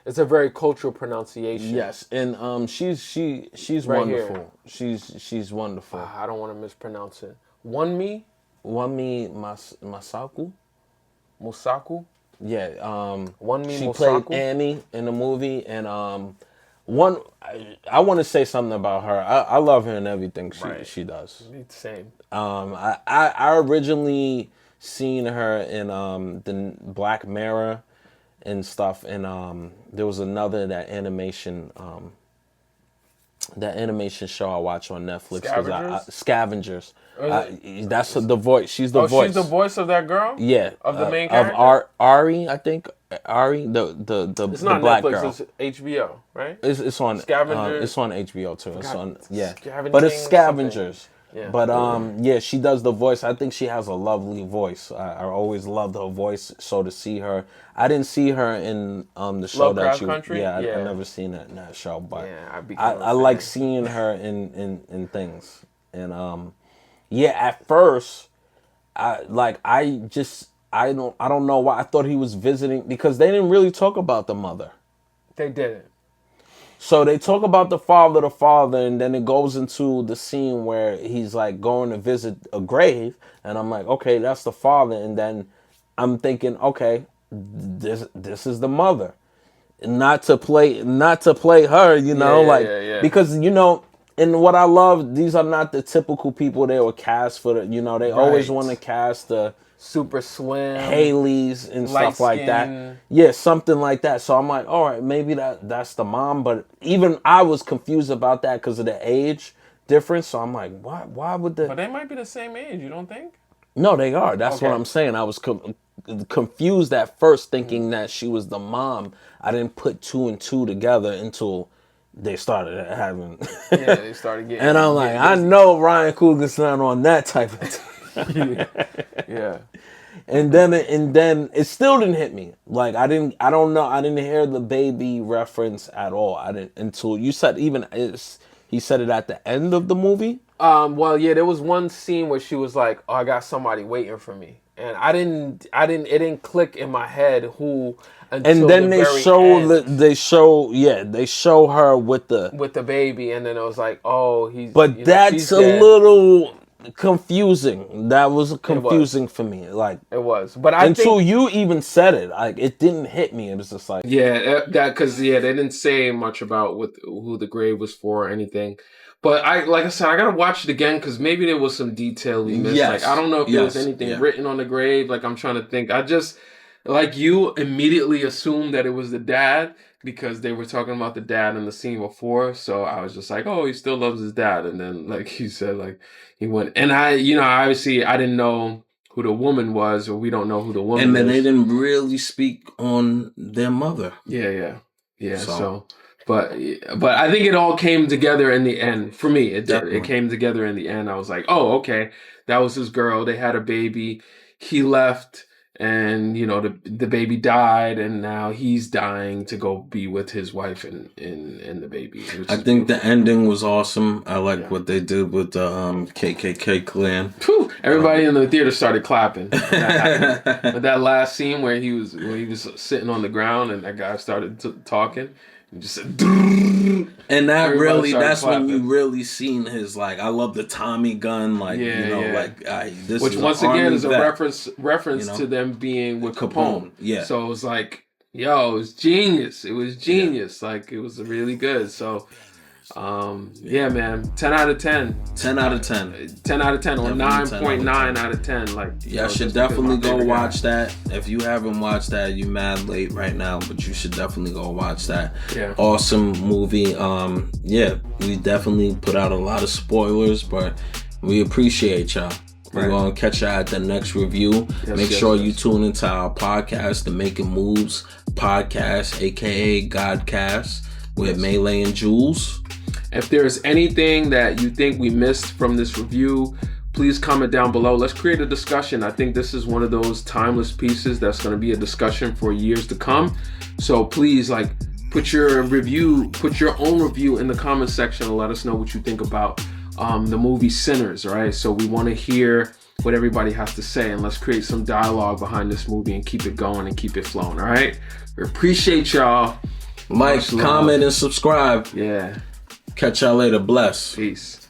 [SPEAKER 2] it's a very cultural pronunciation.
[SPEAKER 1] Yes, and she's
[SPEAKER 2] Right
[SPEAKER 1] wonderful.
[SPEAKER 2] Here.
[SPEAKER 1] She's wonderful.
[SPEAKER 2] I don't want to mispronounce it. Wonmi
[SPEAKER 1] Masaku.
[SPEAKER 2] Musaku.
[SPEAKER 1] Yeah.
[SPEAKER 2] Wonmi
[SPEAKER 1] she
[SPEAKER 2] Musaku.
[SPEAKER 1] played Annie in the movie, and I want to say something about her. I love her and everything she does.
[SPEAKER 2] Same.
[SPEAKER 1] I originally seen her in the Black Mirror and stuff, and there was another that animation show I watch on Netflix. Scavengers. That's the voice. She's the voice.
[SPEAKER 2] She's the voice of that girl.
[SPEAKER 1] Yeah,
[SPEAKER 2] of the main character.
[SPEAKER 1] Of Ari, I think. Ari, the
[SPEAKER 2] it's not
[SPEAKER 1] black
[SPEAKER 2] Netflix,
[SPEAKER 1] girl.
[SPEAKER 2] It's HBO, right?
[SPEAKER 1] It's on
[SPEAKER 2] Scavengers.
[SPEAKER 1] it's on HBO too. It's on but it's Scavengers.
[SPEAKER 2] Something. Yeah.
[SPEAKER 1] But she does the voice. I think she has a lovely voice. I always loved her voice. So to see her, I didn't see her in the show
[SPEAKER 2] Lovecraft
[SPEAKER 1] that you.
[SPEAKER 2] Country?
[SPEAKER 1] Yeah, I never seen that in that show. But
[SPEAKER 2] yeah,
[SPEAKER 1] I like seeing her in things. And at first, I don't know why I thought he was visiting because they didn't really talk about the mother.
[SPEAKER 2] They didn't.
[SPEAKER 1] So they talk about the father, and then it goes into the scene where he's like going to visit a grave, and I'm like, okay, that's the father, and then I'm thinking, okay, this is the mother, not to play her, because and what I love, these are not the typical people they would cast for the, they always want to cast the
[SPEAKER 2] super slim
[SPEAKER 1] Haley's and stuff like that. Yeah, something like that. So I'm like, all right, maybe that's the mom. But even I was confused about that because of the age difference. So I'm like, why would the...
[SPEAKER 2] But they might be the same age, you don't think?
[SPEAKER 1] No, they are. That's what I'm saying. I was confused at first thinking that she was the mom. I didn't put two and two together until they started having...
[SPEAKER 2] yeah, they started getting...
[SPEAKER 1] And I'm like, I know Ryan Coogler's not on that type of...
[SPEAKER 2] yeah.
[SPEAKER 1] And then it still didn't hit me. Like I didn't hear the baby reference at all. I didn't until you said he said it at the end of the movie.
[SPEAKER 2] Well, yeah, there was one scene where she was like, "Oh, I got somebody waiting for me," and it didn't click in my head who.
[SPEAKER 1] And then they show her with
[SPEAKER 2] the baby, and then it was like, oh, he's.
[SPEAKER 1] But that's a little confusing. That was confusing for me. Like
[SPEAKER 2] it was, but
[SPEAKER 1] until you even said it, like it didn't hit me. It was just like
[SPEAKER 2] that because they didn't say much about who the grave was for or anything. But like I said, I gotta watch it again because maybe there was some detail we missed.
[SPEAKER 1] Yes.
[SPEAKER 2] Like I don't know if there was anything written on the grave. Like I'm trying to think. I just like you immediately assumed that it was the dad because they were talking about the dad in the scene before. So I was just like, oh, he still loves his dad. And then like you said, like he went and obviously I didn't know who the woman was, or we don't know who the woman is.
[SPEAKER 1] And then they didn't really speak on their mother.
[SPEAKER 2] Yeah. So but I think it all came together in the end. For me, it did. It came together in the end. I was like, oh, okay, that was his girl. They had a baby. He left. And the baby died, and now he's dying to go be with his wife and the baby.
[SPEAKER 1] I think the ending was awesome. I like what they did with the KKK clan.
[SPEAKER 2] Whew, everybody in the theater started clapping. With that last scene where he was sitting on the ground and that guy started talking. And just said,
[SPEAKER 1] and that's clapping. When you really seen his, like, I love the Tommy gun, like, this
[SPEAKER 2] which
[SPEAKER 1] is
[SPEAKER 2] once again is a reference to them being with
[SPEAKER 1] Capone. Yeah.
[SPEAKER 2] So it was like, it was genius. It was genius. Like, it was really good. So, man, 10 out of 10. 10 out of 10. 10 out of 10 or 9.9 out of 10. Like,
[SPEAKER 1] I should definitely go watch that. If you haven't watched that, you mad late right now, but you should definitely go watch that.
[SPEAKER 2] Yeah.
[SPEAKER 1] Awesome movie. We definitely put out a lot of spoilers, but we appreciate y'all. We're going to catch y'all at the next review. Make sure you tune into our podcast, the Making Moves podcast, a.k.a. Godcast, with Melee and Jules.
[SPEAKER 2] If there's anything that you think we missed from this review, please comment down below. Let's create a discussion. I think this is one of those timeless pieces that's going to be a discussion for years to come. So please, put your own review in the comment section and let us know what you think about the movie Sinners, all right? So we want to hear what everybody has to say, and let's create some dialogue behind this movie and keep it going and keep it flowing, all right? We appreciate y'all.
[SPEAKER 1] Comment, and subscribe.
[SPEAKER 2] Yeah.
[SPEAKER 1] Catch y'all later. Bless.
[SPEAKER 2] Peace.